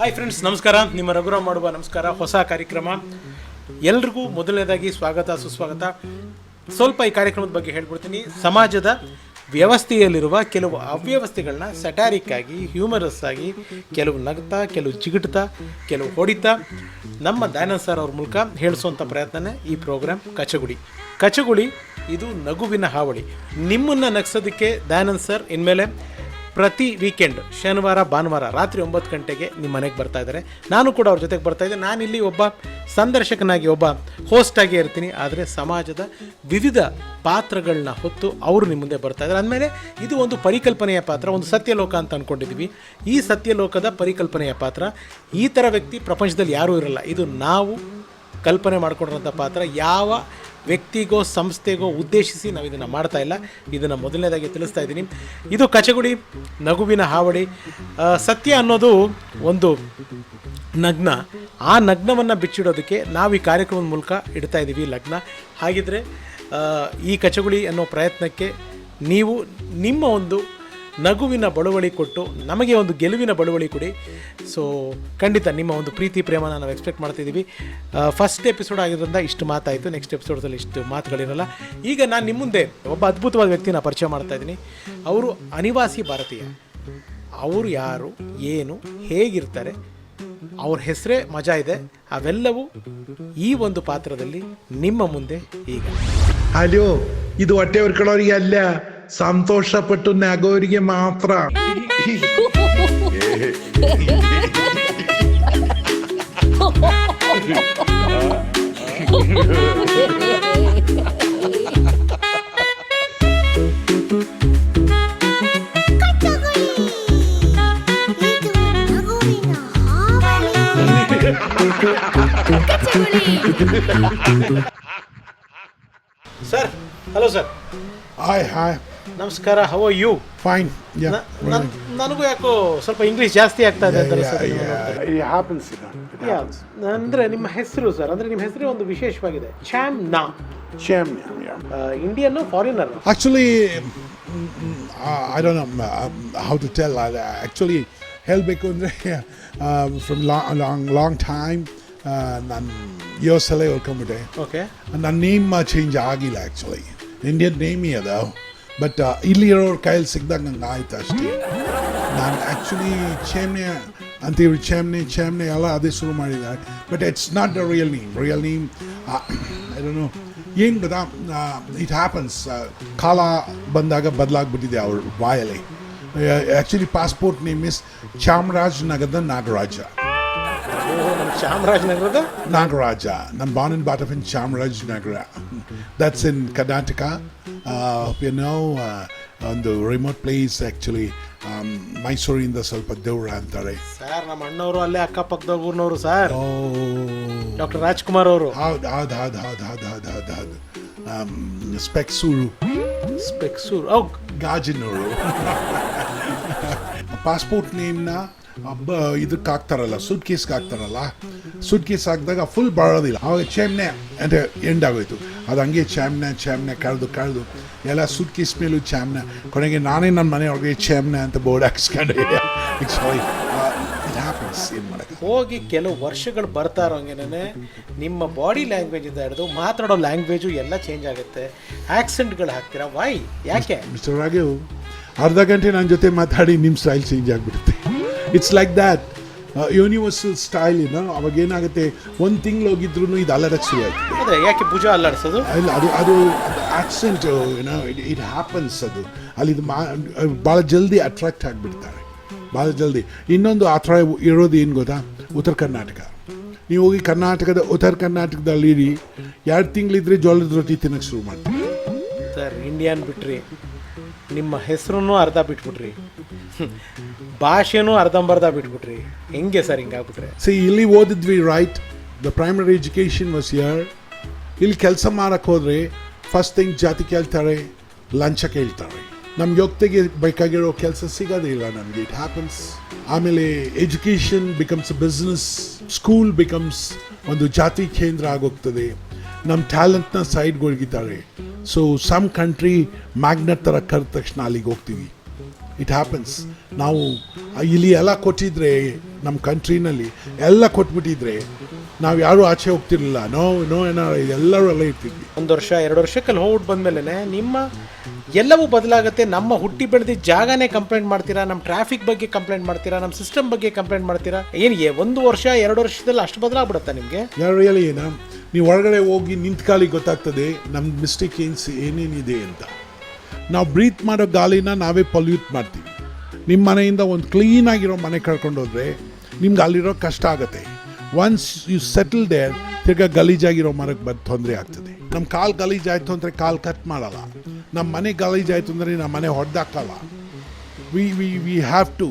Hi friends, ನಮಸ್ಕಾರ. ನಿಮ್ಮ ರಘುರಾಮ್ ಮಾಡುವ ನಮಸ್ಕಾರ. ಹೊಸ ಕಾರ್ಯಕ್ರಮ ಎಲ್ರಿಗೂ ಮೊದಲನೇದಾಗಿ ಸ್ವಾಗತ ಸುಸ್ವಾಗತ. ಸ್ವಲ್ಪ ಈ ಕಾರ್ಯಕ್ರಮದ ಬಗ್ಗೆ ಹೇಳ್ಬಿಡ್ತೀನಿ. ಸಮಾಜದ ವ್ಯವಸ್ಥೆಯಲ್ಲಿರುವ ಕೆಲವು ಅವ್ಯವಸ್ಥೆಗಳನ್ನ ಸಟಾರಿಕ್ ಆಗಿ, ಹ್ಯೂಮರಸ್ ಆಗಿ, ಕೆಲವು ನಗ್ತಾ, ಕೆಲವು ಜಿಗುಟ್ತಾ, ಕೆಲವು ಹೊಡಿತಾ ನಮ್ಮ ದಯಾನಂದ್ ಸರ್ ಅವ್ರ ಮೂಲಕ ಹೇಳಿಸುವಂಥ ಪ್ರಯತ್ನನೇ ಈ ಪ್ರೋಗ್ರಾಮ್ ಕಚಗುಳಿ. ಇದು ನಗುವಿನ ಹಾವಳಿ. ನಿಮ್ಮನ್ನು ನಗಿಸೋದಕ್ಕೆ ದಯಾನಂದ್ ಸರ್ ಇನ್ಮೇಲೆ ಪ್ರತಿ ವೀಕೆಂಡ್ ಶನಿವಾರ ಭಾನುವಾರ ರಾತ್ರಿ 9 ಗಂಟೆಗೆ ನಿಮ್ಮ ಮನೆಗೆ ಬರ್ತಾ ಇದ್ದಾರೆ. ನಾನು ಕೂಡ ಅವ್ರ ಜೊತೆಗೆ ಬರ್ತಾಯಿದ್ದೆ. ನಾನಿಲ್ಲಿ ಒಬ್ಬ ಸಂದರ್ಶಕನಾಗಿ, ಒಬ್ಬ ಹೋಸ್ಟಾಗಿ ಇರ್ತೀನಿ. ಆದರೆ ಸಮಾಜದ ವಿವಿಧ ಪಾತ್ರಗಳನ್ನ ಹೊತ್ತು ಅವರು ನಿಮ್ಮ ಮುಂದೆ ಬರ್ತಾ ಇದ್ದಾರೆ. ಅಂದಮೇಲೆ ಇದು ಒಂದು ಪರಿಕಲ್ಪನೆಯ ಪಾತ್ರ, ಒಂದು ಸತ್ಯಲೋಕ ಅಂತ ಅಂದ್ಕೊಂಡಿದ್ದೀವಿ. ಈ ಸತ್ಯಲೋಕದ ಪರಿಕಲ್ಪನೆಯ ಪಾತ್ರ. ಈ ಥರ ವ್ಯಕ್ತಿ ಪ್ರಪಂಚದಲ್ಲಿ ಯಾರೂ ಇರಲ್ಲ. ಇದು ನಾವು ಕಲ್ಪನೆ ಮಾಡ್ಕೊಂಡಿರೋಂಥ ಪಾತ್ರ. ಯಾವ ವ್ಯಕ್ತಿಗೋ ಸಂಸ್ಥೆಗೋ ಉದ್ದೇಶಿಸಿ ನಾವು ಇದನ್ನು ಮಾಡ್ತಾ ಇಲ್ಲ. ಇದನ್ನು ಮೊದಲನೇದಾಗಿ ತಿಳಿಸ್ತಾ ಇದ್ದೀನಿ. ಇದು ಕಚಗುಳಿ, ನಗುವಿನ ಹಾವಳಿ. ಸತ್ಯ ಅನ್ನೋದು ಒಂದು ನಗ್ನ. ಆ ನಗ್ನವನ್ನು ಬಿಚ್ಚಿಡೋದಕ್ಕೆ ನಾವು ಈ ಕಾರ್ಯಕ್ರಮದ ಮೂಲಕ ಇಡ್ತಾ ಇದ್ದೀವಿ ಲಗ್ನ. ಹಾಗಿದ್ರೆ ಈ ಕಚಗುಳಿ ಅನ್ನೋ ಪ್ರಯತ್ನಕ್ಕೆ ನೀವು ನಿಮ್ಮ ಒಂದು ನಗುವಿನ ಬಳುವಳಿ ಕೊಟ್ಟು ನಮಗೆ ಒಂದು ಗೆಲುವಿನ ಬಳುವಳಿ ಕೊಡಿ. ಸೊ ಖಂಡಿತ ನಿಮ್ಮ ಒಂದು ಪ್ರೀತಿ ಪ್ರೇಮನ ನಾವು ಎಕ್ಸ್ಪೆಕ್ಟ್ ಮಾಡ್ತಿದ್ದೀವಿ. ಫಸ್ಟ್ ಎಪಿಸೋಡ್ ಆಗಿರೋದ್ರಿಂದ ಇಷ್ಟು ಮಾತಾಯಿತು. ನೆಕ್ಸ್ಟ್ ಎಪಿಸೋಡ್ದಲ್ಲಿ ಇಷ್ಟು ಮಾತುಗಳಿರಲ್ಲ. ಈಗ ನಾನು ನಿಮ್ಮ ಮುಂದೆ ಒಬ್ಬ ಅದ್ಭುತವಾದ ವ್ಯಕ್ತಿನ ಪರಿಚಯ ಮಾಡ್ತಾಯಿದ್ದೀನಿ. ಅವರು ಅನಿವಾಸಿ ಭಾರತೀಯ. ಅವರು ಯಾರು, ಏನು, ಹೇಗಿರ್ತಾರೆ, ಅವ್ರ ಹೆಸರೇ ಮಜಾ ಇದೆ. ಅವೆಲ್ಲವೂ ಈ ಒಂದು ಪಾತ್ರದಲ್ಲಿ ನಿಮ್ಮ ಮುಂದೆ ಈಗ. ಹಲೋ, ಇದು ಹೊಟ್ಟೆ ಹೊರ್ಕೊಳ್ಳೋರಿಗೆ ಅಲ್ಲ, ಸಂತೋಷಪಟ್ಟು ನಗೋರಿಗೆ ಮಾತ್ರ. Sir, hello sir. ಹಾಯ್ ನಮಸ್ಕಾರ. How are you? ಫೈನ್. ನನಗೂ ಯಾಕೋ ಸ್ವಲ್ಪ ಇಂಗ್ಲೀಷ್ ಜಾಸ್ತಿ ಆಗ್ತಾ ಇದೆ ಅಂತ ಅಂದರೆ ನಿಮ್ಮ ಹೆಸರು ಸರ್, ಅಂದರೆ ನಿಮ್ಮ ಹೆಸರೇ ಒಂದು ವಿಶೇಷವಾಗಿದೆ. Chamna. Indian foreigner? Actually I don't know how to tell. Actually ಹೇಳಬೇಕು ಅಂದರೆ ಫ್ರಮ್ ಲಾಂಗ್ ಟೈಮ್ ನಾನು ಯೋಸಲ್ಲೇ ಹೇಳ್ಕೊಂಬಿಟ್ಟೆ. ಓಕೆ. ನನ್ನ ನೇಮ್ ಚೇಂಜ್ ಆಗಿಲ್ಲ. ಆ್ಯಕ್ಚುಲಿ ಇಂಡಿಯನ್ ನೇಮೇ ಅದ, ಬಟ್ ಇಲ್ಲಿರೋರ ಕೈಯಲ್ಲಿ ಸಿಗ್ದಾಗ ನಂಗೆ ಆಯ್ತು ಅಷ್ಟೇ. ನಾನು ಆ್ಯಕ್ಚುಲಿ ಚೇಮ್ನೆ ಅಂತೀವಿ, ಚೇಮ್ನೆ ಎಲ್ಲ ಅದೇ ಶುರು ಮಾಡಿದ್ದಾರೆ. But it's not the real name. I don't no ಏನು ಗೊತ್ತಾ, ಇಟ್ ಹ್ಯಾಪನ್ಸ್. ಕಾಲ ಬಂದಾಗ ಬದಲಾಗ್ಬಿಟ್ಟಿದೆ ಅವ್ರ ಬಾಯಲ್ಲಿ. ಆ್ಯಕ್ಚುಲಿ ಪಾಸ್ಪೋರ್ಟ್ ನೇಮ್ ಇಸ್ ಚಾಮರಾಜನಗರದ ನಾಗರಾಜ. ಚಾಮರಾಜನಗರದ ನಾಗರಾಜ. ನಾನು born and brought up in Chamarajanagar. That's in Karnataka. You know, ಒಂದು ರಿಮೋಟ್ ಪ್ಲೇಸ್ ಆ್ಯಕ್ಚುಲಿ. ಮೈಸೂರಿಂದ ಸ್ವಲ್ಪ ದೂರ ಅಂತಾರೆ ಸರ್. ನಮ್ಮ ಅಣ್ಣವರು ಅಲ್ಲೇ ಅಕ್ಕಪಕ್ಕದ ಊರಿನವರು ಸರ್. ಡಾಕ್ಟರ್ ರಾಜ್ಕುಮಾರ್ ಅವರು. ಹೌದು. ಸ್ಪೆಕ್ಸೂರು ಗಾಜಿನವರು. ಪಾಸ್ಪೋರ್ಟ್ ನೇಮ್ನ ಇದಕ್ಕೆ ಹಾಕ್ತಾರಲ್ಲ, ಸೂಟ್ ಕೇಸ್ಗೆ ಹಾಕ್ತಾರಲ್ಲ. ಸೂಟ್ ಕೇಸ್ ಹಾಕಿದಾಗ ಫುಲ್ ಬರೋದಿಲ್ಲ. ಅವಾಗ ಚೇಮ್ನೆ ಅಂತ ಎಂಡ್ ಆಗೋಯ್ತು. ಅದು ಹಂಗೆ ಚಾಮ್ನೆ ಕಳೆದು ಎಲ್ಲ ಸೂಟ್ ಕೇಸ್ ಮೇಲೂ ಚಾಮ್ನೆ. ಕೊನೆಗೆ ನಾನೇ ನನ್ನ ಮನೆಯೊಳಗೆ ಚಾಮ್ನೆ ಅಂತ ಬೋರ್ಡ್ ಹಾಕ್ಸ್ಕೊಂಡೆ. Sorry, it happens. ಏನು ಮಾಡೋಕ್ಕೆ. ಹೋಗಿ ಕೆಲವು ವರ್ಷಗಳು ಬರ್ತಾ ಇರೋಂಗೇನೆ ನಿಮ್ಮ ಬಾಡಿ ಲ್ಯಾಂಗ್ವೇಜಿಂದ ಹಿಡಿದು ಮಾತಾಡೋ ಲ್ಯಾಂಗ್ವೇಜು ಎಲ್ಲ ಚೇಂಜ್ ಆಗುತ್ತೆ. ಆ್ಯಕ್ಸೆಂಟ್ಗಳು ಹಾಕ್ತೀರಾ. ವೈ, ಯಾಕೆ? ಮಿಸ್ಟರ್ ರಾಘವ್, ಅರ್ಧ ಗಂಟೆ ನನ್ನ ಜೊತೆ ಮಾತಾಡಿ ನಿಮ್ಮ ಸ್ಟೈಲ್ ಚೇಂಜ್ ಆಗಿಬಿಡುತ್ತೆ. It's like that, universal style. ಅವಾಗ ಏನಾಗುತ್ತೆ, ಒಂದು ತಿಂಗಳು ಹೋಗಿದ್ರು ಇದು ಅಲ್ಲರಕ್ಕೆ ಶುರು ಆಯ್ತು. ಅದೇ ಯಾಕೆ ಭುಜ ಅಲ್ಲಾಡಿಸೋದು? ಇಲ್ಲ, ಅದು ಆಕ್ಸೆಂಟ್ ಇಟ್ ಹ್ಯಾಪನ್ಸ್. ಅದು ಅಲ್ಲಿ ಭಾಳ ಜಲ್ದಿ ಅಟ್ರಾಕ್ಟ್ ಆಗಿಬಿಡ್ತಾರೆ, ಭಾಳ ಜಲ್ದಿ. ಇನ್ನೊಂದು ಆ ಥರ ಇರೋದು ಏನು ಗೊತ್ತಾ, ಉತ್ತರ ಕರ್ನಾಟಕ. ನೀವು ಹೋಗಿ ಕರ್ನಾಟಕದ ಉತ್ತರ ಕರ್ನಾಟಕದಲ್ಲಿ ಇರಿ, 2 ತಿಂಗಳಿದ್ರೆ ಜೋಳದ ರೊಟ್ಟಿ ತಿನ್ನಕ್ಕೆ ಶುರು ಮಾಡ್ತೀವಿ ಸರ್. ಇಂಡಿಯನ್ ಬಿಟ್ರಿ, ನಿಮ್ಮ ಹೆಸರು ಅರ್ಧ ಬಿಟ್ಬಿಟ್ರಿ, ಭಾಷೆನೂ ಅರ್ಧಂಬರ್ಧ ಬಿಟ್ಬಿಟ್ರಿ. ಹೆಂಗೆ ಸರ್ ಹಿಂಗಾಗ್ಬಿಟ್ರೆ? ಇಲ್ಲಿ ಓದಿದ್ವಿ, right? The primary education was here. ಇಲ್ಲಿ ಕೆಲಸ ಮಾಡಕ್ಕೆ ಹೋದರೆ ಫಸ್ಟ್ ಥಿಂಗ್ ಜಾತಿ ಕೇಳ್ತಾರೆ, ಲಂಚ ಕೇಳ್ತಾರೆ. ನಮ್ಮ ಯೋಗ್ಯತೆಗೆ ಬೇಕಾಗಿರೋ ಕೆಲಸ ಸಿಗೋದೇ ಇಲ್ಲ ನಮಗೆ. It happens. ಆಮೇಲೆ education becomes a business. School becomes ಒಂದು ಜಾತಿ ಕೇಂದ್ರ ಆಗೋಗ್ತದೆ. ನಮ್ಮ ಟ್ಯಾಲೆಂಟ್ನ ಸೈಡ್ಗೊಳಗಿದ್ದಾರೆ. ಸೊ ಸಮ್ ಕಂಟ್ರಿ ಮ್ಯಾಗ್ನೆಟ್ ಥರ ಕರೆದ ತಕ್ಷಣ ಅಲ್ಲಿಗೆ ಹೋಗ್ತೀವಿ. It happens. ನಾವು ಇಲ್ಲಿ ಎಲ್ಲ ಕೊಟ್ಟಿದ್ರೆ ನಮ್ಮ ಕಂಟ್ರಿನಲ್ಲಿ ಎಲ್ಲ ಕೊಟ್ಬಿಟ್ಟಿದ್ರೆ ನಾವು ಯಾರೂ ಆಚೆ ಹೋಗ್ತಿರ್ಲಿಲ್ಲ. ನೋ ಎಲ್ಲರೂ ಎಲ್ಲ ಇರ್ತಿದ್ವಿ. 1 ವರ್ಷ 2 ವರ್ಷಕ್ಕಲ್ಲಿ ಹೋಗ್ಬಿಟ್ಟು ಬಂದಮೇಲೆ ನಿಮ್ಮ ಎಲ್ಲವೂ ಬದಲಾಗುತ್ತೆ. ನಮ್ಮ ಹುಟ್ಟಿ ಬೆಳೆದ ಜಾಗನೇ ಕಂಪ್ಲೇಂಟ್ ಮಾಡ್ತೀರಾ, ನಮ್ಮ ಟ್ರಾಫಿಕ್ ಬಗ್ಗೆ ಕಂಪ್ಲೇಂಟ್ ಮಾಡ್ತೀರಾ, ನಮ್ಮ ಸಿಸ್ಟಮ್ ಬಗ್ಗೆ ಕಂಪ್ಲೇಂಟ್ ಮಾಡ್ತೀರಾ. ಏನಿಗೆ 1 ವರ್ಷ 2 ವರ್ಷದಲ್ಲಿ ಅಷ್ಟು ಬದಲಾಗ್ಬಿಡುತ್ತಾ ನಿಮಗೆ? ರಿಯಲಿ ಏನ, ನೀವು ಹೊರಗಡೆ ಹೋಗಿ ನಿಂತ ಕಾಲಿಗೆ ಗೊತ್ತಾಗ್ತದೆ ನಮ್ಮ ಮಿಸ್ಟೇಕ್ ಏನೇನಿದೆ ಅಂತ. ನಾವು ಬ್ರೀತ್ ಮಾಡೋ ಗಾಳಿನ ನಾವೇ ಪೊಲ್ಯೂಟ್ ಮಾಡ್ತೀವಿ. ನಿಮ್ಮ ಮನೆಯಿಂದ ಒಂದು ಕ್ಲೀನಾಗಿರೋ ಮನೆ ಕಳ್ಕೊಂಡೋದ್ರೆ ನಿಮ್ಗೆ ಅಲ್ಲಿರೋ ಕಷ್ಟ ಆಗುತ್ತೆ. ಒನ್ಸ್ ಯು ಸೆಟಲ್ ದೇರ್, ತಿರ್ಗಾ ಗಲೀಜಾಗಿರೋ ಮರಕ್ಕೆ ಬಂದು ತೊಂದರೆ ಆಗ್ತದೆ. ನಮ್ಮ ಕಾಲು ಗಲೀಜಾಯಿತು ಅಂದರೆ ಕಾಲು ಕಟ್ ಮಾಡಲ್ಲ, ನಮ್ಮ ಮನೆ ಗಲೀಜಾಯಿತು ಅಂದರೆ ನಮ್ಮ ಮನೆ ಹೊಡೆದಾಕಲ್ಲ. ವಿ ಹ್ಯಾವ್ ಟು,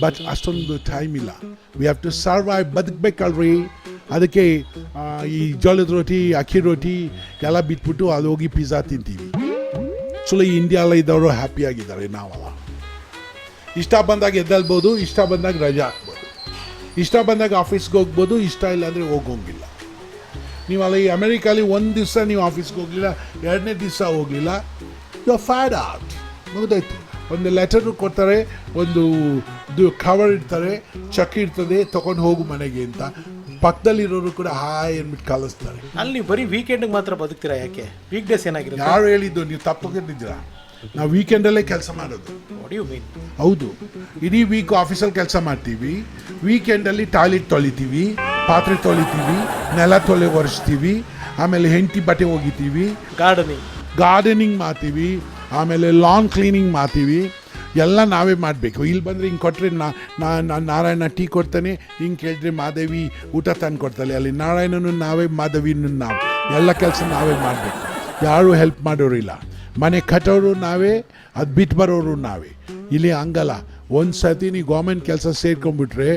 ಬಟ್ ಅಷ್ಟೊಂದು ಟೈಮ್ ಇಲ್ಲ. ವಿ ಹ್ಯಾವ್ ಟು ಸರ್ವೈವ್, ಬದುಕಬೇಕಲ್ರಿ. ಅದಕ್ಕೆ ಈ ಜೋಳದ ರೋಟಿ, ಅಕ್ಕಿ ರೋಟಿ ಎಲ್ಲ ಬಿಟ್ಬಿಟ್ಟು ಅದು ಹೋಗಿ ಪಿಜ್ಜಾ ತಿಂತೀವಿ. ಚಲೋ ಈ ಇಂಡಿಯಾಲ್ಲ ಇದ್ದವರು ಹ್ಯಾಪಿಯಾಗಿದ್ದಾರೆ, ನಾವಲ್ಲ. ಇಷ್ಟ ಬಂದಾಗ ಎದ್ದಲ್ಬೋದು, ಇಷ್ಟ ಬಂದಾಗ ರಜೆ ಹಾಕ್ಬೋದು, ಇಷ್ಟ ಬಂದಾಗ ಆಫೀಸ್ಗೆ ಹೋಗ್ಬೋದು, ಇಷ್ಟ ಇಲ್ಲ ಅಂದರೆ ಹೋಗೋಂಗಿಲ್ಲ. ನೀವು ಅಲ್ಲಿ ಅಮೆರಿಕಲ್ಲಿ 1 ದಿವಸ ನೀವು ಆಫೀಸ್ಗೆ ಹೋಗಲಿಲ್ಲ, 2ನೇ ದಿವಸ ಹೋಗಲಿಲ್ಲ, ಯು ಆರ್ ಫೈರ್ಡ್ ಔಟ್. ಮುಗಿದೋಯ್ತು. ಒಂದು ಲೆಟರು ಕೊಡ್ತಾರೆ, ಒಂದು ಕವರ್ ಇರ್ತಾರೆ, ಚೆಕ್ ಇರ್ತದೆ, ತೊಗೊಂಡು ಹೋಗು ಮನೆಗೆ ಅಂತ. ಪಕ್ಕದಲ್ಲಿರೋರು ಕೂಡ ಹಾಯ್ ಅಂದ್ಬಿಟ್ಟು ಕಳಿಸ್ತಾರೆ. ಅಲ್ಲಿ ನೀವು ಬರೀ ವೀಕೆಂಡ್ಗೆ ಮಾತ್ರ ಬದುಕ್ತೀರಾ? ಯಾಕೆ ವೀಕ್ ಡೇಸ್ ಏನಾಗಿರುತ್ತೆ? ಯಾರು ಹೇಳಿದ್ದು? ನೀವು ತಪ್ಪಕೊಂಡಿದ್ದೀರಾ. ನಾವು ವೀಕೆಂಡಲ್ಲೇ ಕೆಲಸ ಮಾಡೋದು. What you mean? ಹೌದು, ಇಡೀ ವೀಕ್ ಆಫೀಸಲ್ಲಿ ಕೆಲಸ ಮಾಡ್ತೀವಿ, ವೀಕೆಂಡಲ್ಲಿ ಟಾಯ್ಲೆಟ್ ತೊಳಿತೀವಿ, ಪಾತ್ರೆ ತೊಳಿತೀವಿ, ನೆಲ ಒರೆಸ್ತೀವಿ, ಆಮೇಲೆ ಹೆಂಡತಿ ಬಟ್ಟೆ ಒಗಿತೀವಿ, ಗಾರ್ಡನಿಂಗ್ ಮಾಡ್ತೀವಿ, ಆಮೇಲೆ ಲಾನ್ ಕ್ಲೀನಿಂಗ್ ಮಾಡ್ತೀವಿ. ಎಲ್ಲ ನಾವೇ ಮಾಡಬೇಕು. ಇಲ್ಲಿ ಬಂದರೆ ಹಿಂಗೆ ಕೊಟ್ಟರೆ ನಾರಾಯಣ ಟೀ ಕೊಡ್ತಾನೆ, ಹಿಂಗೆ ಕೇಳಿದ್ರೆ ಮಾದೇವಿ ಊಟ ತಂದು ಕೊಡ್ತಾಳೆ. ಅಲ್ಲಿ ನಾರಾಯಣನು ನಾವೇ, ಮಾಧವಿನೂ ನಾವು, ಎಲ್ಲ ಕೆಲಸ ನಾವೇ ಮಾಡಬೇಕು. ಯಾರೂ ಹೆಲ್ಪ್ ಮಾಡೋರಿಲ್ಲ. ಮನೆ ಕಟ್ಟೋರು ನಾವೇ, ಅದು ಬಿಟ್ಟು ಬರೋರು ನಾವೇ. ಇಲ್ಲಿ ಹಂಗಲ್ಲ. ಒಂದು ಸರ್ತಿ ನೀವು ಗೌರ್ಮೆಂಟ್ ಕೆಲಸ ಸೇರ್ಕೊಂಡ್ಬಿಟ್ರೆ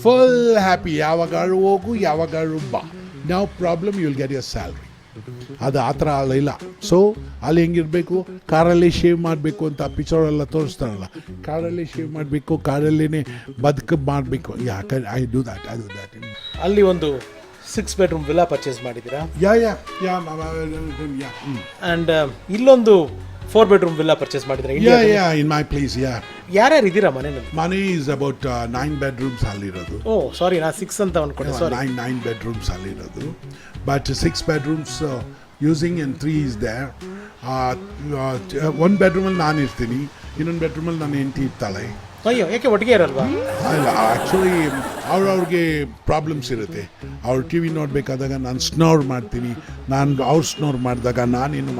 ಫುಲ್ ಹ್ಯಾಪಿ. ಯಾವಾಗಾರು ಹೋಗು, ಯಾವಾಗಾರು ಬಾ, ನಾವು problem, you will get your salary. ಅದು ಆ ಥರ ಇಲ್ಲ. ಸೊ ಅಲ್ಲಿ ಹೆಂಗಿರಬೇಕು, ಕಾರಲ್ಲೇ ಶೇವ್ ಮಾಡಬೇಕು ಅಂತ ಪಿಕ್ಚರೆಲ್ಲ ತೋರಿಸ್ತಾರಲ್ಲ, ಕಾರಲ್ಲೇ ಶೇವ್ ಮಾಡಬೇಕು, ಕಾರಲ್ಲೇ ಮಾಡಬೇಕು. ಯಾಕೆ ಐ ಡೂ ದ್ಯಾಟ್. ಅಲ್ಲಿ ಒಂದು 6 bedroom ವಿಲ್ಲಾ ಪರ್ಚೇಸ್ ಮಾಡಿದ್ದೀರಾ? ಅಂಡ್ ಇಲ್ಲೊಂದು 4 bedroom ವಿಲ್ಲಾ ಪರ್ಚೇಸ್ ಮಾಡಿದ್ರೆ ಇನ್ ಮೈ ಪ್ಲೇಸ್. ಯಾರ್ಯಾರು ಇದ್ದೀರಾ ಮನೆಯಲ್ಲಿ? ಮನೆ ಈಸ್ ಅಬೌಟ್ 9 bedrooms ಅಲ್ಲಿರೋದು. ಸಾರಿ, ನಾ 6 ಅಂತ ಅನ್ಕೊಂಡೆ. ಸಾರಿ, 9 bedrooms ಅಲ್ಲಿರೋದು. But 6 bedrooms using and 3 is there. 1 bedroom ನಾನು ಇರ್ತೀನಿ, ಇನ್ನೊಂದು ಬೆಡ್ರೂಮಲ್ಲಿ ನನ್ನ ಹೆಂಡತಿ ಇರ್ತಾಳೆ. ಅಯ್ಯೋ, ಯಾಕೆ ಒಟ್ಟಿಗೆ ಇರಲ್ವಾ? ಅಲ್ಲ, ಆ್ಯಕ್ಚುಲಿ ಅವ್ರಿಗೆ ಪ್ರಾಬ್ಲಮ್ಸ್ ಇರುತ್ತೆ. ಅವ್ರು ಟಿ ವಿ ನೋಡಬೇಕಾದಾಗ ನಾನು ಸ್ನೋರ್ ಮಾಡ್ತೀನಿ, ಅವ್ರು ಸ್ನೋರ್ ಮಾಡಿದಾಗ ನಾನೇನು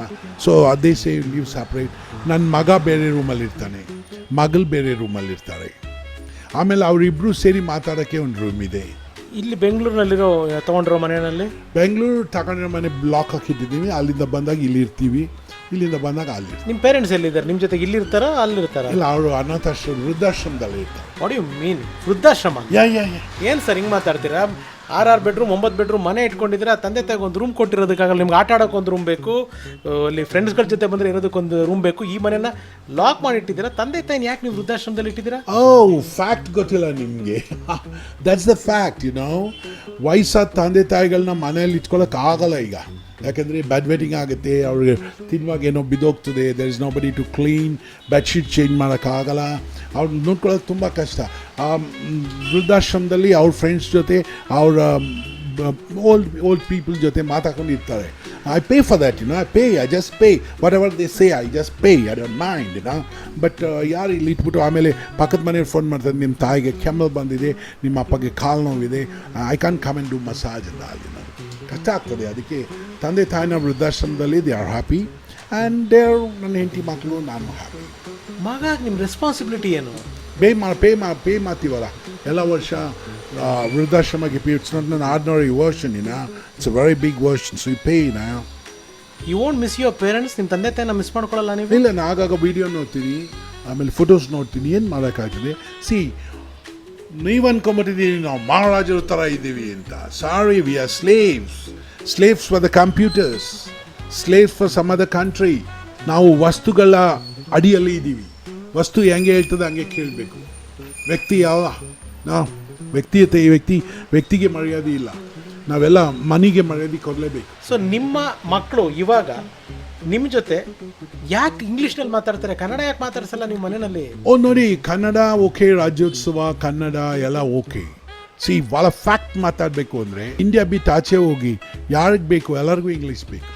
ಸೊ ಅದೇ ಲೀವ್ ಸಪ್ರೇಟ್. ನನ್ನ ಮಗ ಬೇರೆ ರೂಮಲ್ಲಿ ಇರ್ತಾನೆ, ಮಗಳು ಬೇರೆ ರೂಮಲ್ಲಿ ಇರ್ತಾರೆ. ಆಮೇಲೆ ಅವರಿಬ್ಬರು ಸೇರಿ ಮಾತಾಡೋಕ್ಕೆ ಒಂದು ರೂಮ್ ಇದೆ. ಇಲ್ಲಿ ಬೆಂಗಳೂರಿನಲ್ಲಿರೋ ತೊಗೊಂಡಿರೋ ಮನೆಯಲ್ಲಿ? ಬೆಂಗಳೂರು ತಗೊಂಡಿರೋ ಮನೆ ಬ್ಲಾಕ್ ಹಾಕಿಟ್ಟಿದ್ದೀವಿ. ಅಲ್ಲಿಂದ ಬಂದಾಗ ಇಲ್ಲಿ ಇರ್ತೀವಿ, ಇಲ್ಲಿಂದ ಬಂದಾಗ ಅಲ್ಲಿ. ನಿಮ್ಮ ಪೇರೆಂಟ್ಸ್ ಎಲ್ಲಿದ್ದಾರೆ? ನಿಮ್ಮ ಜೊತೆಗೆ ಇಲ್ಲಿರ್ತಾರಾ ಅಲ್ಲಿರ್ತಾರ? ಇಲ್ಲ, ಅವರು ಅನಾಥಾಶ್ರಮ, ವೃದ್ಧಾಶ್ರಮದಲ್ಲಿ ಇರ್ತಾರೆ. What you mean? ವೃದ್ಧಾಶ್ರಮ? ಏನು ಸರ್ ಹಿಂಗೆ ಮಾತಾಡ್ತೀರಾ? 6 bedroom 9 bedroom ಮನೆ ಇಟ್ಕೊಂಡಿದ್ದೀರಾ, ತಂದೆ ತಾಯಿಗೆ ಒಂದು ರೂಮ್ ಕೊಟ್ಟಿರೋದಕ್ಕಾಗಲ್ಲ. ನಿಮ್ಗೆ ಆಟ ಆಡೋಕೆ ಒಂದು ರೂಮ್ ಬೇಕು, ಅಲ್ಲಿ ಫ್ರೆಂಡ್ಸ್ಗಳ ಜೊತೆ ಬಂದರೆ ಇರೋದಕ್ಕೊಂದು ರೂಮ್ ಬೇಕು. ಈ ಮನೆನ ಲಾಕ್ ಮಾಡಿ ಇಟ್ಟಿದ್ದೀರಾ. ತಂದೆ ತಾಯಿನ ಯಾಕೆ ನೀವು ವೃದ್ಧಾಶ್ರಮದಲ್ಲಿ ಇಟ್ಟಿದ್ದೀರಾ? ಫ್ಯಾಕ್ಟ್ ಗೊತ್ತಿಲ್ಲ ನಿಮಗೆ. That's the fact. ವಯಸ್ಸಾದ ತಂದೆ ತಾಯಿಗಳನ್ನ ಮನೆಯಲ್ಲಿ ಇಟ್ಕೊಳ್ಳೋಕೆ ಆಗಲ್ಲ ಈಗ. ಯಾಕೆಂದರೆ ಬೆಡ್ ವೆಟಿಂಗ್ ಆಗುತ್ತೆ, ಅವ್ರಿಗೆ ತಿನ್ನುವಾಗ ಏನೋ ಬಿದ್ದೋಗ್ತದೆ. ದೇರ್ ಇಸ್ ನೋ ಬಡಿ ಟು ಕ್ಲೀನ್, ಬೆಡ್ಶೀಟ್ ಚೇಂಜ್ ಮಾಡೋಕ್ಕಾಗಲ್ಲ, ಅವ್ರನ್ನ ನೋಡ್ಕೊಳ್ಳೋದು ತುಂಬ ಕಷ್ಟ. ವೃದ್ಧಾಶ್ರಮದಲ್ಲಿ ಅವ್ರ ಫ್ರೆಂಡ್ಸ್ ಜೊತೆ, ಅವರ ಓಲ್ಡ್ ಪೀಪಲ್ ಜೊತೆ ಮಾತಾಡ್ಕೊಂಡಿರ್ತಾರೆ. I pay for that, I just pay whatever they say, I just pay, I don't mind. But ಯಾರು ಇಲ್ಲಿ ಇಟ್ಬಿಟ್ಟು ಆಮೇಲೆ ಪಕ್ಕದ ಮನೆಯವ್ರು ಫೋನ್ ಮಾಡ್ತಾರೆ, ನಿಮ್ಮ ತಾಯಿಗೆ ಕೆಮ್ಮು ಬಂದಿದೆ, ನಿಮ್ಮ ಅಪ್ಪಗೆ ಕಾಲು ನೋವಿದೆ, I can come and do massage ಅಂತ. ಅಲ್ಲಿ ಕಷ್ಟ ಆಗ್ತದೆ. ಅದಕ್ಕೆ ತಂದೆ ತಾಯಿನ ವೃದ್ಧಾಶ್ರಮದಲ್ಲಿ they are happy and there ನನ್ನ ಹೆಂಡತಿ ಮಕ್ಕಳು, ನಾನು ಹ್ಯಾಪಿ. ಮಗ, ನಿಮ್ಮ ರೆಸ್ಪಾನ್ಸಿಬಿಲಿಟಿ ಏನು? ಪೇ ಮಾಡ್ತೀವಲ್ಲ ಎಲ್ಲ ವರ್ಷ ವೃದ್ಧಾಶ್ರಮಕ್ಕೆ. ಇಟ್ಸ್ ನಾಟ್ ನನ್ನ ordinary version, it's a very big version, so you pay. You won't miss your parents? ನಿಮ್ಮ ತಂದೆ ತಾಯಿನ ಮಿಸ್ ಮಾಡ್ಕೊಳ್ಳಲ್ಲ ನೀವು? ಇಲ್ಲ, ನಾನು ಆಗಾಗ ವೀಡಿಯೋ ನೋಡ್ತೀನಿ, ಆಮೇಲೆ ಫೋಟೋಸ್ ನೋಡ್ತೀನಿ. ಏನು ಮಾಡೋಕ್ಕಾಗ್ತದೆ? ನೀವು ಅನ್ಕೊಂಬಿಟ್ಟಿದ್ದೀವಿ ನಾವು ಮಹಾರಾಜರ ಥರ ಇದ್ದೀವಿ ಅಂತ. Sorry, we are slaves for the computers, slaves for some other country. ನಾವು ವಸ್ತುಗಳ ಅಡಿಯಲ್ಲಿ ಇದ್ದೀವಿ. ವಸ್ತು ಹೆಂಗೆ ಹೇಳ್ತದೆ ಹಂಗೆ ಕೇಳಬೇಕು. ವ್ಯಕ್ತಿ ಯಾವ ನಾವು ವ್ಯಕ್ತಿಯತೆ, ವ್ಯಕ್ತಿಗೆ ಮರ್ಯಾದೆ ಇಲ್ಲ. ನಾವೆಲ್ಲ ಮನೆಗೆ ಮರ್ಯಾದೆ ಕೊಡಲೇಬೇಕು. ಸೊ ನಿಮ್ಮ ಮಕ್ಕಳು ಇವಾಗ ನಿಮ್ಮ ಜೊತೆ ಯಾಕೆ ಇಂಗ್ಲೀಷ್ನಲ್ಲಿ ಮಾತಾಡ್ತಾರೆ, ಕನ್ನಡ ಯಾಕೆ ಮಾತಾಡ್ಸಲ್ಲ ನಿಮ್ಮ ಮನೆಯಲ್ಲಿ? ನೋಡಿ, ಕನ್ನಡ ಓಕೆ, ರಾಜ್ಯೋತ್ಸವ ಕನ್ನಡ ಎಲ್ಲ ಓಕೆ. ಭಾಳ ಫ್ಯಾಕ್ಟ್ ಮಾತಾಡಬೇಕು ಅಂದರೆ ಇಂಡಿಯಾ ಬಿಟ್ಟು ಆಚೆ ಹೋಗಿ ಯಾರಿಗೆ ಬೇಕು ಎಲ್ಲರಿಗೂ ಇಂಗ್ಲೀಷ್ ಬೇಕು.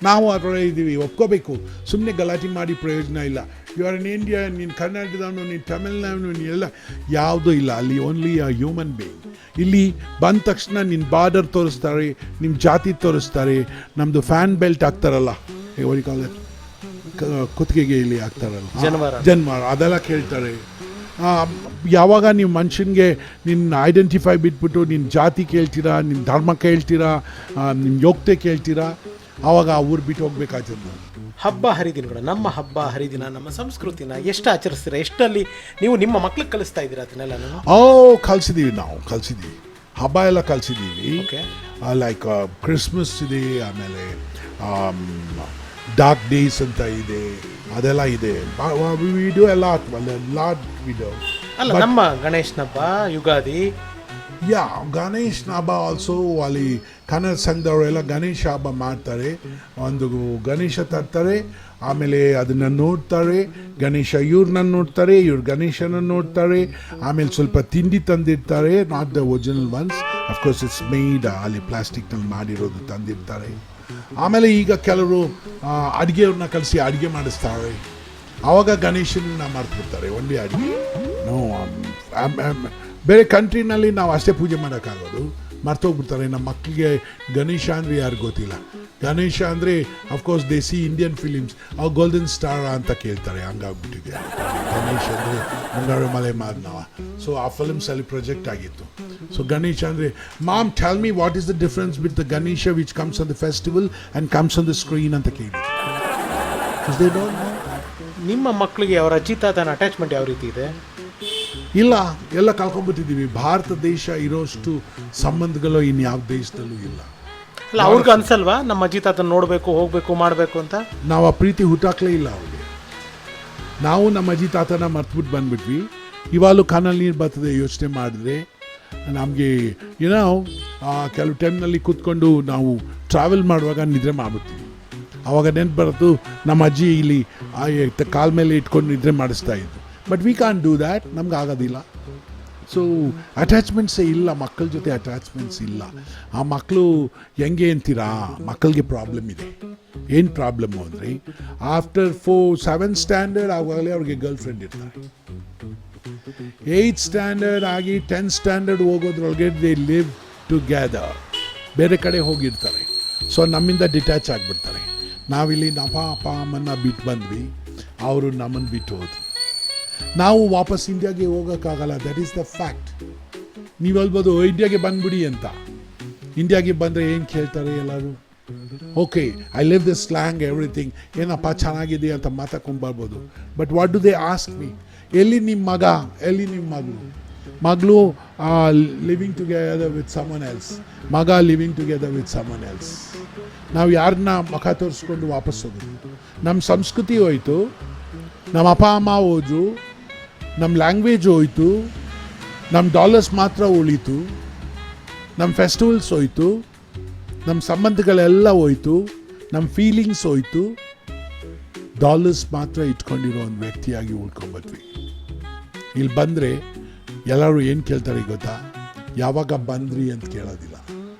ನಾವು ಅದರೊಳಗೆ ಇದ್ದೀವಿ, ಒಪ್ಕೋಬೇಕು. ಸುಮ್ಮನೆ ಗಲಾಟೆ ಮಾಡಿ ಪ್ರಯೋಜನ ಇಲ್ಲ. ಯು ಆರ್ ಇನ್ ಇಂಡಿಯಾ, ನೀನು ಕನ್ನಡದವನು, ನೀನು ತಮಿಳ್ನಾಡು, ನೀನು ಎಲ್ಲ ಯಾವುದೂ ಇಲ್ಲ. ಅಲ್ಲಿ ಓನ್ಲಿ ಅ ಹ್ಯೂಮನ್ ಬೀಯಿಂಗ್. ಇಲ್ಲಿ ಬಂದ ತಕ್ಷಣ ನಿನ್ನ ಬಾರ್ಡರ್ ತೋರಿಸ್ತಾರೆ, ನಿಮ್ಮ ಜಾತಿ ತೋರಿಸ್ತಾರೆ, ನಮ್ಮದು ಫ್ಯಾನ್ ಬೆಲ್ಟ್ ಹಾಕ್ತಾರಲ್ಲ, ಕುತ್ತಿಗೆಗೆ ಇಲ್ಲಿ ಹಾಕ್ತಾರಲ್ಲ ಜನ್ವಾರ, ಅದೆಲ್ಲ ಕೇಳ್ತಾರೆ. ಯಾವಾಗ ನೀವು ಮನುಷ್ಯನಿಗೆ ನಿನ್ನ ಐಡೆಂಟಿಫೈ ಬಿಟ್ಬಿಟ್ಟು ನಿನ್ನ ಜಾತಿ ಕೇಳ್ತೀರಾ, ನಿನ್ನ ಧರ್ಮ ಕೇಳ್ತೀರಾ, ನಿಮ್ಮ ಯೋಗ್ಯತೆ ಕೇಳ್ತೀರಾ, ಆವಾಗ ಆ ಊರು ಬಿಟ್ಟು ಹೋಗ್ಬೇಕಾಗ್ತದೆ. ಹಬ್ಬ ಹರಿದಿನಗಳು, ನಮ್ಮ ಹಬ್ಬ ಹರಿದಿನ, ನಮ್ಮ ಸಂಸ್ಕೃತಿನ ಎಷ್ಟು ಆಚರಿಸ್ತೀರಾ? ಎಷ್ಟಲ್ಲಿ ನೀವು ನಿಮ್ಮ ಮಕ್ಳಿಗೆ ಕಲಿಸ್ತಾ ಇದ್ದೀರಾ ಅದನ್ನೆಲ್ಲ? ಕಲಿಸಿದ್ದೀವಿ, ನಾವು ಕಲಿಸಿದ್ದೀವಿ, ಹಬ್ಬ ಎಲ್ಲ ಕಲಿಸಿದ್ದೀವಿ. ಲೈಕ್ ಕ್ರಿಸ್ಮಸ್ ಇದೆ, ಆಮೇಲೆ ಡಾರ್ಕ್ ಡೇಸ್ ಅಂತ ಇದೆ, ಅದೆಲ್ಲ ಇದೆ. ವಿಡಿಯೋ ಎಲ್ಲ ವಿಡಿಯೋ ಅಲ್ಲ, ನಮ್ಮ ಗಣೇಶನ ಹಬ್ಬ, ಯುಗಾದಿ, ಗಣೇಶ್ ಹಬ್ಬ ಆಲ್ಸೋ ಅಲ್ಲಿ ಕನ್ನಡ ಸಂಘದವರೆಲ್ಲ ಗಣೇಶ ಹಬ್ಬ ಮಾಡ್ತಾರೆ. ಒಂದು ಗಣೇಶ ತರ್ತಾರೆ, ಆಮೇಲೆ ಅದನ್ನು ನೋಡ್ತಾರೆ, ಗಣೇಶ ಇವ್ರನ್ನ ನೋಡ್ತಾರೆ, ಇವ್ರು ಗಣೇಶನ ನೋಡ್ತಾರೆ, ಆಮೇಲೆ ಸ್ವಲ್ಪ ತಿಂಡಿ ತಂದಿರ್ತಾರೆ, not the original ones, of course it's made ಅಲ್ಲಿ ಪ್ಲಾಸ್ಟಿಕ್ನಲ್ಲಿ ಮಾಡಿರೋದು ತಂದಿರ್ತಾರೆ. ಆಮೇಲೆ ಈಗ ಕೆಲವರು ಅಡುಗೆಯವ್ರನ್ನ ಕಲಿಸಿ ಅಡುಗೆ ಮಾಡಿಸ್ತಾರೆ, ಆವಾಗ ಗಣೇಶನ ಮಾಡ್ತಿರ್ತಾರೆ ಒಳ್ಳೆ ಅಡುಗೆ. ಬೇರೆ ಕಂಟ್ರಿನಲ್ಲಿ ನಾವು ಅಷ್ಟೇ ಪೂಜೆ ಮಾಡೋಕ್ಕಾಗೋದು, ಮರ್ತೋಗ್ಬಿಡ್ತಾರೆ. ನಮ್ಮ ಮಕ್ಕಳಿಗೆ ಗಣೇಶ ಅಂದರೆ ಯಾರು ಗೊತ್ತಿಲ್ಲ. ಗಣೇಶ ಅಂದರೆ ಅಫ್ಕೋರ್ಸ್ ದೇಸಿ ಇಂಡಿಯನ್ ಫಿಲಿಮ್ಸ್, ಅವು ಗೋಲ್ಡನ್ ಸ್ಟಾರ್ ಅಂತ ಕೇಳ್ತಾರೆ, ಹಂಗಾಗ್ಬಿಟ್ಟಿದೆ. ಗಣೇಶ ಅಂದರೆ ಮುಂಗಾರು ಮಲೆ ಮಾದನವ, ಸೊ ಆ ಫಿಲ್ಮ್ಸಲ್ಲಿ ಪ್ರೊಜೆಕ್ಟ್ ಆಗಿತ್ತು. ಸೊ ಗಣೇಶ ಅಂದರೆ, mom tell me what is the difference with the Ganesha which comes on the festival and comes on the screen ಅಂತ ಕೇಳಿದ್ರು. ನಿಮ್ಮ ಮಕ್ಕಳಿಗೆ ಅವರ ಅಜ್ಜಿ ತಾತನ ಅಟ್ಯಾಚ್ಮೆಂಟ್ ಯಾವ ರೀತಿ ಇದೆ? ಇಲ್ಲ, ಎಲ್ಲ ಕಳ್ಕೊಂಡ್ಬಿಟ್ಟಿದ್ದೀವಿ. ಭಾರತ ದೇಶ ಇರೋಷ್ಟು ಸಂಬಂಧಗಳು ಇನ್ಯಾವ ದೇಶದಲ್ಲೂ ಇಲ್ಲ. ಅಲ್ಲ, ಅವ್ರಿಗೆ ಅನ್ಸಲ್ವಾ ನಮ್ಮ ಅಜ್ಜಿ ತಾತನ ನೋಡಬೇಕು, ಹೋಗಬೇಕು, ಮಾಡಬೇಕು ಅಂತ? ನಾವು ಆ ಪ್ರೀತಿ ಹುಟ್ಟಾಕ್ಲೇ ಇಲ್ಲ ಅವ್ರಿಗೆ. ನಾವು ನಮ್ಮ ಅಜ್ಜಿ ತಾತನ ಮರ್ತ್ಬಿಟ್ಟು ಬಂದ್ಬಿಟ್ವಿ. ಇವಾಗಲೂ ಕಾನಲ್ಲಿ ನೀರು ಬರ್ತದೆ ಯೋಚನೆ ಮಾಡಿದ್ರೆ. ನಮಗೆ ಏನೋ ಕೆಲವು ಟೈಮ್ನಲ್ಲಿ ಕೂತ್ಕೊಂಡು ನಾವು ಟ್ರಾವೆಲ್ ಮಾಡುವಾಗ ನಿದ್ರೆ ಮಾಡ್ಬಿಡ್ತೀವಿ. ಆವಾಗ ನೆನ್ಪು ಬರೋದು ನಮ್ಮ ಅಜ್ಜಿ ಇಲ್ಲಿ ಕಾಲ ಮೇಲೆ ಇಟ್ಕೊಂಡು ನಿದ್ರೆ ಮಾಡಿಸ್ತಾ ಇದ್ದು. But we can't do that, ನಮ್ಗೆ ಆಗೋದಿಲ್ಲ. ಸೊ ಅಟ್ಯಾಚ್ಮೆಂಟ್ಸೇ ಇಲ್ಲ, ಮಕ್ಕಳ ಜೊತೆ ಅಟ್ಯಾಚ್ಮೆಂಟ್ಸ್ ಇಲ್ಲ. ಆ ಮಕ್ಕಳು ಹೆಂಗೆ ಅಂತೀರಾ, ಮಕ್ಕಳಿಗೆ ಪ್ರಾಬ್ಲಮ್ ಇದೆ. ಏನು ಪ್ರಾಬ್ಲಮ್ಮು ಅಂದರೆ, ಆಫ್ಟರ್ 7th ಸ್ಟ್ಯಾಂಡರ್ಡ್ ಆಗುವಾಗಲೇ ಅವ್ರಿಗೆ ಗರ್ಲ್ ಫ್ರೆಂಡ್ ಇರ್ತಾರೆ. 8th ಸ್ಟ್ಯಾಂಡರ್ಡ್ ಆಗಿ 10th ಸ್ಟ್ಯಾಂಡರ್ಡ್ ಹೋಗೋದ್ರೊಳಗೆ ದೇ ಲಿವ್ ಟುಗೆದರ್, ಬೇರೆ ಕಡೆ ಹೋಗಿರ್ತಾರೆ. ಸೊ ನಮ್ಮಿಂದ ಡಿಟ್ಯಾಚ್ ಆಗಿಬಿಡ್ತಾರೆ. ನಾವಿಲ್ಲಿ ನಮ್ಮ ಅಪ್ಪ ಅಮ್ಮನ್ನ ಬಿಟ್ಟು ಬಂದ್ವಿ, ಅವರು ನಮ್ಮನ್ನು ಬಿಟ್ಟು ಹೋದ್ರು. ನಾವು ವಾಪಸ್ ಇಂಡಿಯಾಗೆ ಹೋಗೋಕ್ಕಾಗಲ್ಲ, ದಟ್ ಈಸ್ ದ ಫ್ಯಾಕ್ಟ್. ನೀವು ಹೇಳ್ಬೋದು ಇಂಡಿಯಾಗೆ ಬಂದ್ಬಿಡಿ ಅಂತ. ಇಂಡಿಯಾಗೆ ಬಂದರೆ ಏನು ಕೇಳ್ತಾರೆ ಎಲ್ಲರೂ? Okay, I live the slang everything, ಏನಪ್ಪ ಚೆನ್ನಾಗಿದೆ ಅಂತ ಮಾತಾಡ್ಕೊಂಡು ಬರ್ಬೋದು. But what do they ask me? ಎಲ್ಲಿ ನಿಮ್ಮ ಮಗ, ಎಲ್ಲಿ ನಿಮ್ಮ ಮಗಳು living together with someone else, ಮಗ living together with someone else. ನಾವು ಯಾರನ್ನ ಮುಖ ತೋರಿಸ್ಕೊಂಡು ವಾಪಸ್ ಹೋಗೋದು? ನಮ್ಮ ಸಂಸ್ಕೃತಿ ಹೋಯ್ತು, ನಮ್ಮ ಅಪ್ಪ ಅಮ್ಮ ಹೋದ್ರು, ನಮ್ಮ ಲ್ಯಾಂಗ್ವೇಜ್ ಹೋಯ್ತು, ನಮ್ಮ ಡಾಲರ್ಸ್ ಮಾತ್ರ ಉಳೀತು, ನಮ್ಮ ಫೆಸ್ಟಿವಲ್ಸ್ ಹೋಯ್ತು, ನಮ್ಮ ಸಂಬಂಧಗಳೆಲ್ಲ ಹೋಯ್ತು, ನಮ್ಮ ಫೀಲಿಂಗ್ಸ್ ಹೋಯ್ತು. ಡಾಲರ್ಸ್ ಮಾತ್ರ ಇಟ್ಕೊಂಡಿರೋ ಒಂದು ವ್ಯಕ್ತಿಯಾಗಿ ಉಳ್ಕೊಂಬತ್ವಿ. ಇಲ್ಲಿ ಬಂದರೆ ಎಲ್ಲರೂ ಏನು ಕೇಳ್ತಾರೆ ಗೊತ್ತಾ? ಯಾವಾಗ ಬಂದ್ರಿ ಅಂತ ಕೇಳೋದಿಲ್ಲ,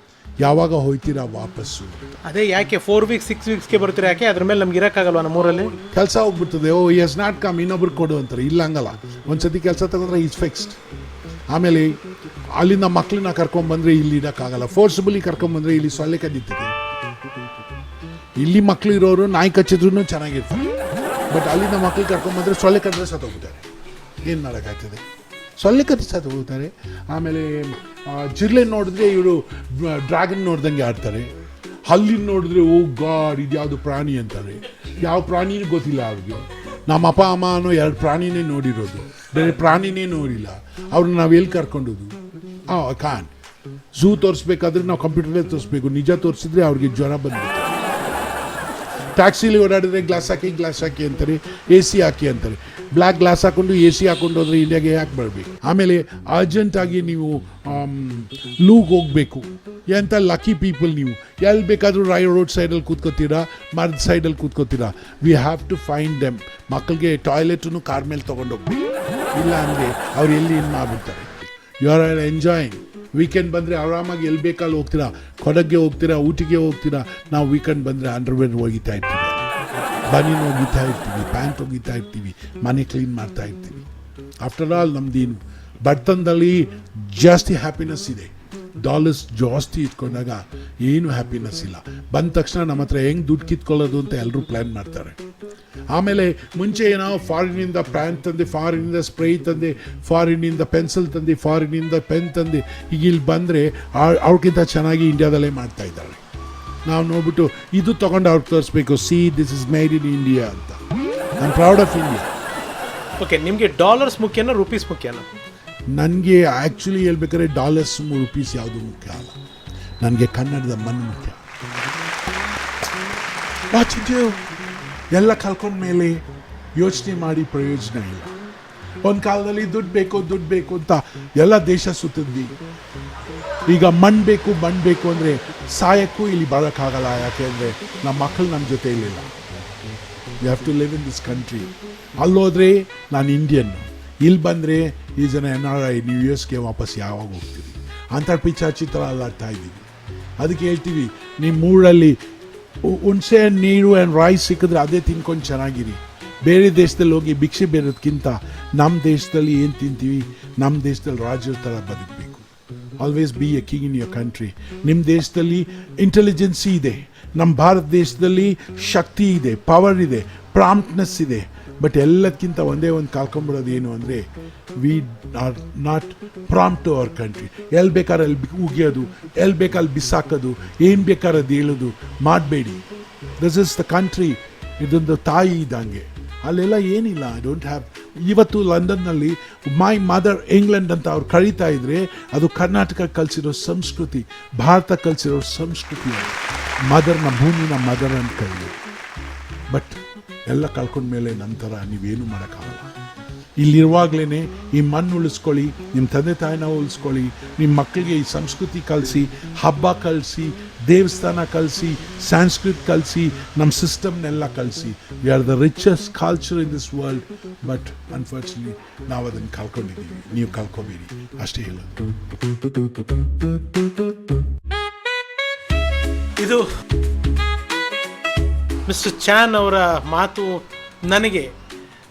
ಯಾವಾಗ ಹೋಯ್ತೀರಾ ವಾಪಸ್ಸು. ಅದೇ ಯಾಕೆ 4 weeks 6 weeksಗೆ ಬರ್ತೀರಾ? ಯಾಕೆ ಅದ್ರ ಮೇಲೆ ನಮ್ಗೆ ಇರೋಕ್ಕಾಗಲ್ವ? ನಮ್ಮೂರಲ್ಲಿ ಕೆಲಸ ಹೋಗ್ಬಿಡ್ತದೆ. ಓ ಎಸ್ ನಾಟ್ ಕಮ್, ಇನ್ನೊಬ್ರು ಕೊಡು ಅಂತಾರೆ. ಇಲ್ಲ, ಹಂಗಲ್ಲ. ಒಂದ್ಸತಿ ಕೆಲಸ ತಗೊಂಡ್ರೆ ಈಸ್ ಫಿಕ್ಸ್ಡ್. ಆಮೇಲೆ ಅಲ್ಲಿಂದ ಮಕ್ಕಳನ್ನ ಕರ್ಕೊಂಡ್ಬಂದ್ರೆ ಇಲ್ಲಿ ಇಡೋಕ್ಕಾಗಲ್ಲ. ಫೋರ್ಸಿಬಲಿ ಕರ್ಕೊಂಡ್ಬಂದ್ರೆ ಇಲ್ಲಿ ಸೊಳ್ಳೆ ಕದೀತದೆ. ಇಲ್ಲಿ ಮಕ್ಕಳು ಇರೋರು ನಾಯಿ ಕಚ್ಚಿದ್ರು ಚೆನ್ನಾಗಿರ್ತಾರೆ, ಬಟ್ ಅಲ್ಲಿಂದ ಮಕ್ಕಳು ಕರ್ಕೊಂಡ್ಬಂದ್ರೆ ಸೊಳ್ಳೆ ಕದ್ರೆ ಸತ್ತೋಗ್ಬಿಡ್ತಾರೆ. ಏನು ಮಾಡೋಕ್ಕಾಗ್ತದೆ? ಸೊಳ್ಳೆ ಕದ್ದು ಸತ್ತೋಗ್ತಾರೆ. ಆಮೇಲೆ ಜಿರ್ಲೆ ನೋಡಿದ್ರೆ ಇವರು ಡ್ರ್ಯಾಗನ್ ನೋಡ್ದಂಗೆ ಆಡ್ತಾರೆ. ಹಲ್ಲಿನ ನೋಡಿದ್ರೆ ಓ ಗಾಡ್ ಇದ್ಯಾವುದು ಪ್ರಾಣಿ ಅಂತಾರೆ. ಯಾವ ಪ್ರಾಣಿನೂ ಗೊತ್ತಿಲ್ಲ ಅವ್ರಿಗೆ. ನಮ್ಮ ಅಪ್ಪ ಅಮ್ಮ ಅನ್ನೋ 2 ಪ್ರಾಣಿನೇ ನೋಡಿರೋದು, ಬೇರೆ ಪ್ರಾಣಿನೇ ನೋಡಿಲ್ಲ. ಅವ್ರನ್ನ ನಾವು ಎಲ್ಲಿ ಕರ್ಕೊಂಡೋದು? ಕಾನ್ ಝೂ ತೋರಿಸ್ಬೇಕಾದ್ರೆ ನಾವು ಕಂಪ್ಯೂಟರಲ್ಲೇ ತೋರಿಸ್ಬೇಕು. ನಿಜ ತೋರಿಸಿದ್ರೆ ಅವ್ರಿಗೆ ಜ್ವರ ಬಂದ್ಬಿಟ್ಟು. ಟ್ಯಾಕ್ಸಿಲಿ ಓಡಾಡಿದ್ರೆ ಗ್ಲಾಸ್ ಹಾಕಿ ಅಂತಾರೆ, AC ಹಾಕಿ ಅಂತಾರೆ. ಬ್ಲ್ಯಾಕ್ ಗ್ಲಾಸ್ ಹಾಕೊಂಡು AC ಹಾಕೊಂಡು ಹೋದ್ರೆ ಇಂಡಿಯಾಗೆ ಯಾಕೆ ಬರಬೇಕು? ಆಮೇಲೆ ಅರ್ಜೆಂಟಾಗಿ ನೀವು ಲೂಗ್ ಹೋಗಬೇಕು ಎಂಥ ಲಕ್ಕಿ ಪೀಪಲ್ ನೀವು. ಎಲ್ಲಿ ಬೇಕಾದರೂ ರೋಡ್ ಸೈಡಲ್ಲಿ ಕೂತ್ಕೋತೀರಾ, ಮರದ ಸೈಡಲ್ಲಿ ಕೂತ್ಕೋತೀರಾ. We have to find them. ಮಕ್ಕಳಿಗೆ ಟಾಯ್ಲೆಟನ್ನು ಕಾರ್ ಮೇಲೆ ತೊಗೊಂಡೋಗ್ಬೇಕು, ಇಲ್ಲ ಅಂದರೆ ಅವ್ರು ಎಲ್ಲಿ ಏನು ಮಾಡ್ಬಿಡ್ತಾರೆ. You are enjoying. ವೀಕೆಂಡ್ ಬಂದರೆ ಆರಾಮಾಗಿ ಎಲ್ಲಿ ಬೇಕಲ್ಲಿ ಹೋಗ್ತೀರಾ, ಕೊಡಗ್ಗೆ ಹೋಗ್ತೀರಾ, ಊಟಿಗೆ ಹೋಗ್ತೀರಾ. ನಾವು ವೀಕೆಂಡ್ ಬಂದರೆ ಅಂಡರ್ವೇರ್ ಒಗಿತಾ ಇರ್ತೀವಿ, ಬನೀನ್ ಒಗಿತಾ ಇರ್ತೀವಿ, ಪ್ಯಾಂಟ್ ಒಗಿತಾ ಇರ್ತೀವಿ, ಮನೆ ಕ್ಲೀನ್ ಮಾಡ್ತಾ ಇರ್ತೀವಿ. ಆಫ್ಟರ್ ಆಲ್ ನಮ್ದೇನು ಬಡತನದಲ್ಲಿ ಜಾಸ್ತಿ ಹ್ಯಾಪಿನೆಸ್ ಇದೆ. ಡಾಲರ್ಸ್ ಜಾಸ್ತಿ ಇಟ್ಕೊಂಡಾಗ ಏನು ಹ್ಯಾಪಿನೆಸ್ ಇಲ್ಲ. ಬಂದ ತಕ್ಷಣ ನಮ್ಮ ಹತ್ರ ಹೆಂಗೆ ದುಡ್ಡು ಕಿತ್ಕೊಳ್ಳೋದು ಅಂತ ಎಲ್ಲರೂ ಪ್ಲ್ಯಾನ್ ಮಾಡ್ತಾರೆ. ಆಮೇಲೆ ಮುಂಚೆ ಏನೋ ಫಾರಿನಿಂದ ಪ್ಯಾಂಟ್ ತಂದೆ, ಫಾರಿನಿಂದ ಸ್ಪ್ರೇ ತಂದೆ, ಫಾರಿನಿಂದ ಪೆನ್ಸಿಲ್ ತಂದೆ, ಫಾರಿನಿಂದ ಪೆನ್ ತಂದೆ. ಈಗ ಇಲ್ಲಿ ಬಂದರೆ ಅವ್ರಿಗಿಂತ ಚೆನ್ನಾಗಿ ಇಂಡಿಯಾದಲ್ಲೇ ಮಾಡ್ತಾ ಇದ್ದಾರೆ. ನಾವು ನೋಡ್ಬಿಟ್ಟು ಇದು ತೊಗೊಂಡು ಅವ್ರಿಗೆ ತೋರಿಸ್ಬೇಕು, see this is made in India ಅಂತ. I am proud of India. Okay, ನಿಮಗೆ ಡಾಲರ್ಸ್ ಮುಖ್ಯನಾ ರೂಪೀಸ್ ಮುಖ್ಯನಾ? ನನಗೆ ಆ್ಯಕ್ಚುಲಿ ಹೇಳ್ಬೇಕಾದ್ರೆ ಡಾಲರ್ಸ್ ರುಪೀಸ್ ಯಾವುದು ಮುಖ್ಯ ಅಲ್ಲ, ನನಗೆ ಕನ್ನಡದ ಮಣ್ಣು ಮುಖ್ಯ. ವಾಚಿದ್ದು ಎಲ್ಲ ಕಲ್ಕೊಂಡ್ಮೇಲೆ ಯೋಚನೆ ಮಾಡಿ ಪ್ರಯೋಜನ ಇಲ್ಲ. ಒಂದು ಕಾಲದಲ್ಲಿ ದುಡ್ಡು ಬೇಕು ಅಂತ ಎಲ್ಲ ದೇಶ ಸುತ್ತಿದ್ವಿ. ಈಗ ಮಣ್ಣು ಬೇಕು ಅಂದರೆ ಸಾಯಕ್ಕೂ ಇಲ್ಲಿ ಬರೋಕ್ಕಾಗಲ್ಲ. ಯಾಕೆಂದರೆ ನಮ್ಮ ಮಕ್ಕಳು ನಮ್ಮ ಜೊತೆ ಇರಲಿಲ್ಲ. You have to live in this country. ಅಲ್ಲೋದ್ರೆ ನಾನು ಇಂಡಿಯನ್ನು, ಇಲ್ಲಿ ಬಂದರೆ ಈ ಜನ NRI ನೀವು US-ಗೆ ವಾಪಸ್ ಯಾವಾಗ ಹೋಗ್ತೀವಿ ಅಂತ ಪಿಚ್ಚಾಚಿತ್ರ ಅಲ್ಲಾಡ್ತಾ ಇದ್ದೀವಿ. ಅದಕ್ಕೆ ಹೇಳ್ತೀವಿ, ನಿಮ್ಮ ಊರಲ್ಲಿ ಹುಣಸೆ ಹಣ್ಣು, ನೀರು ಆ್ಯಂಡ್ ರೈಸ್ ಸಿಕ್ಕಿದ್ರೆ ಅದೇ ತಿನ್ಕೊಂಡು ಚೆನ್ನಾಗಿರಿ. ಬೇರೆ ದೇಶದಲ್ಲಿ ಹೋಗಿ ಭಿಕ್ಷೆ ಬೇರೋದಕ್ಕಿಂತ ನಮ್ಮ ದೇಶದಲ್ಲಿ ಏನು ತಿಂತೀವಿ, ನಮ್ಮ ದೇಶದಲ್ಲಿ ರಾಜ್ಯದ ಥರ ಬದುಕಬೇಕು. Always B A king in your country. ನಿಮ್ಮ ದೇಶದಲ್ಲಿ ಇಂಟೆಲಿಜೆನ್ಸಿ ಇದೆ, ನಮ್ಮ ಭಾರತ ದೇಶದಲ್ಲಿ ಶಕ್ತಿ ಇದೆ, ಪವರ್ ಇದೆ, ಪ್ರಾಂಪ್ಟ್ನೆಸ್ ಇದೆ. ಬಟ್ ಎಲ್ಲದಕ್ಕಿಂತ ಒಂದೇ ಒಂದು ಕಳ್ಕೊಂಬಿಡೋದು ಏನು ಅಂದರೆ we are not prompt to our country. ಎಲ್ಲಿ ಬೇಕಾದ್ರೆ ಅಲ್ಲಿ ಉಗಿಯೋದು, ಎಲ್ಲಿ ಬೇಕಾದ್ರೆ ಬಿಸಾಕೋದು, ಏನು ಬೇಕಾದ್ರೆ ಅದು ಹೇಳೋದು ಮಾಡಬೇಡಿ. This is the country. ಇದೊಂದು ತಾಯಿ ಇದ್ದಂಗೆ. ಅಲ್ಲೆಲ್ಲ ಏನಿಲ್ಲ. I don't have. ಇವತ್ತು ಲಂಡನ್ನಲ್ಲಿ ಮೈ ಮದರ್ ಇಂಗ್ಲೆಂಡ್ ಅಂತ ಅವ್ರು ಕರೀತಾ ಇದ್ರೆ ಅದು ಕರ್ನಾಟಕ ಕಲಿಸಿರೋ ಸಂಸ್ಕೃತಿ, ಭಾರತ ಕಲಿಸಿರೋ ಸಂಸ್ಕೃತಿ. ಮದರ್ನ ಭೂಮಿನ ಮದರ್ ಅಂತ ಕರೀಲಿ. ಬಟ್ ಎಲ್ಲ ಕಳ್ಕೊಂಡ್ಮೇಲೆ ನಂತರ ನೀವೇನು ಮಾಡೋಕ್ಕಾಗಲ್ಲ. ಇಲ್ಲಿರುವಾಗಲೇ ಈ ಮಣ್ಣು ಉಳಿಸ್ಕೊಳ್ಳಿ, ನಿಮ್ಮ ತಂದೆ ತಾಯಿನ ಉಳಿಸ್ಕೊಳ್ಳಿ, ನಿಮ್ಮ ಮಕ್ಕಳಿಗೆ ಈ ಸಂಸ್ಕೃತಿ ಕಲಿಸಿ, ಹಬ್ಬ ಕಲಿಸಿ, ದೇವಸ್ಥಾನ ಕಲಿಸಿ, ಸಂಸ್ಕೃತ ಕಲಿಸಿ, ನಮ್ಮ ಸಿಸ್ಟಮ್ನೆಲ್ಲ ಕಲಿಸಿ. We are the richest culture in this world. But unfortunately ನಾವು ಅದನ್ನು ಕಳ್ಕೊಂಡಿದ್ದೀವಿ. ನೀವು ಕಳ್ಕೊಬೇಡಿ ಅಷ್ಟೇ ಹೇಳೋದು. ಇದು ಮಿಸ್ಟರ್ ಚಾನ್ ಅವರ ಮಾತು ನನಗೆ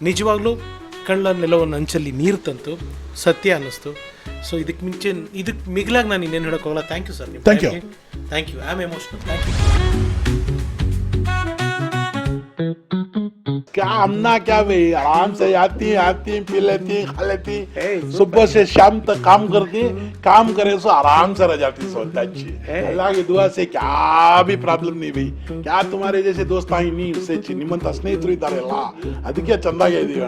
ನಿಜವಾಗ್ಲೂ ಕಣ್ಣನ್ನೆಲ್ಲವನ್ನು ಅಂಚಲ್ಲಿ ನೀರು ತಂತು, ಸತ್ಯ ಅನ್ನಿಸ್ತು. ಸೊ ಇದಕ್ಕೆ ಮಿಗಿಲಾಗಿ ನಾನು ಇನ್ನೇನು ಹೇಳೋಕ್ಕೋಗಲ್ಲ. Thank you sir. Thank you. Thank you. I am emotional. Thank you. क्या हमना क्या भाई, आराम से आती पी लेती, खा लेती, सुबह से शाम तक काम करती, काम करे सो आराम से रह जाती. सोचता अच्छी अल्लाह की दुआ से क्या भी प्रॉब्लम नहीं भाई. क्या तुम्हारे जैसे दोस्त आई नहीं, उससे निमंत स्ನೇಹಿತರು ಇದ್ದಾರಲ್ಲ, ಅದಕ್ಕೆ ಚಂದಾಗೆ ಇದೀವಿ.